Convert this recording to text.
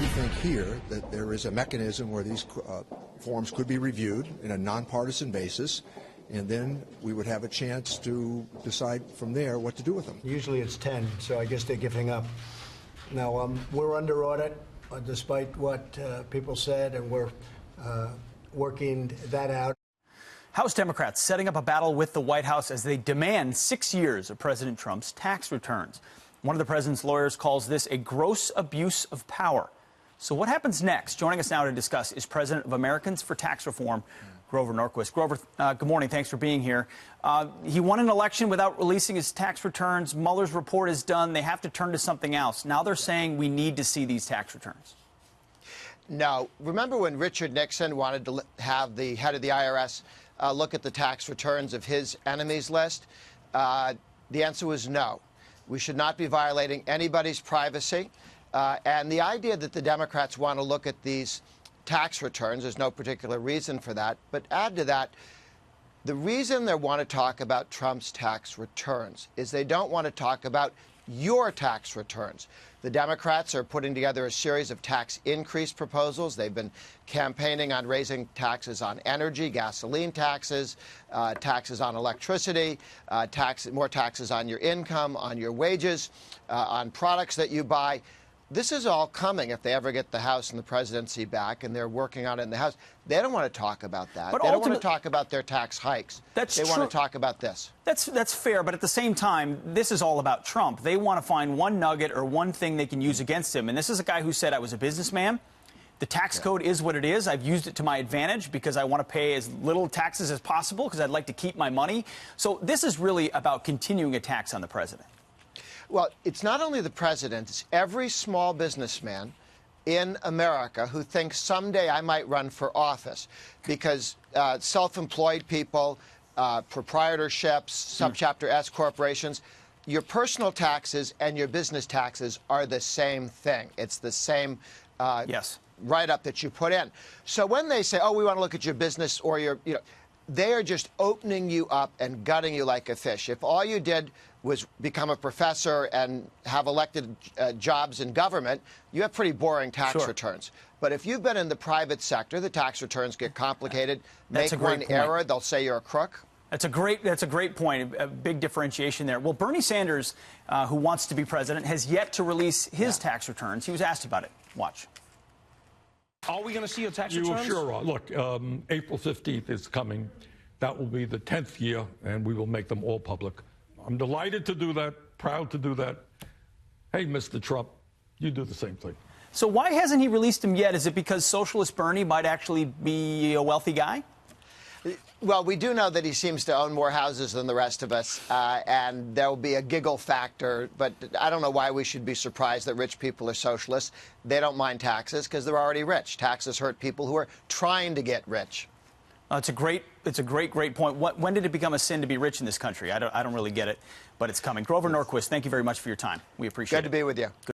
We think here that there is a mechanism where these forms could be reviewed in a nonpartisan basis, and then we would have a chance to decide from there what to do with them. Usually it's 10, so I guess they're giving up. Now, we're under audit, despite what people said, and we're working that out. House Democrats setting up a battle with the White House as they demand 6 years of President Trump's tax returns. One of the president's lawyers calls this a gross abuse of power. So what happens next? Joining us now to discuss is President of Americans for Tax Reform, Grover Norquist. Grover, good morning. Thanks for being here. He won an election without releasing his tax returns. Mueller's report is done. They have to turn to something else. Now they're saying we need to see these tax returns. No. Remember when Richard Nixon wanted to have the head of the IRS look at the tax returns of his enemies list? The answer was no. We should not be violating anybody's privacy. And the idea that the Democrats want to look at these tax returns, there's no particular reason for that. But add to that, the reason they want to talk about Trump's tax returns is they don't want to talk about your tax returns. The Democrats are putting together a series of tax increase proposals. They've been campaigning on raising taxes on energy, gasoline taxes, taxes on electricity, more taxes on your income, on your wages, on products that you buy. This is all coming if they ever get the House and the presidency back, and they're working on it in the House. They don't want to talk about that. They don't want to talk about their tax hikes. They want to talk about this. That's fair, but at the same time, this is all about Trump. They want to find one nugget or one thing they can use against him. And this is a guy who said, I was a businessman. The tax code is what it is. I've used it to my advantage because I want to pay as little taxes as possible because I'd like to keep my money. So this is really about continuing attacks on the president. Well, it's not only the president, it's every small businessman in America who thinks someday I might run for office because self-employed people, proprietorships, subchapter S corporations, your personal taxes and your business taxes are the same thing. It's the same write-up that you put in. So when they say, oh, we want to look at your business or your, they are just opening you up and gutting you like a fish. If all you did was become a professor and have elected jobs in government, you have pretty boring tax returns. But if you've been in the private sector, the tax returns get complicated. Make one error, they'll say you're a crook. That's a great point, a big differentiation there. Well, Bernie Sanders, who wants to be president, has yet to release his tax returns. He was asked about it. Watch. Are we going to see your tax returns? You sure are. Look, April 15th is coming. That will be the 10th year, and we will make them all public. I'm delighted to do that, proud to do that. Hey, Mr. Trump, you do the same thing. So why hasn't he released them yet? Is it because Socialist Bernie might actually be a wealthy guy? Well, we do know that he seems to own more houses than the rest of us, and there will be a giggle factor. But I don't know why we should be surprised that rich people are socialists. They don't mind taxes because they're already rich. Taxes hurt people who are trying to get rich. It's a great point. When did it become a sin to be rich in this country? I don't really get it, but it's coming. Grover Norquist, thank you very much for your time. We appreciate it. Good to be with you.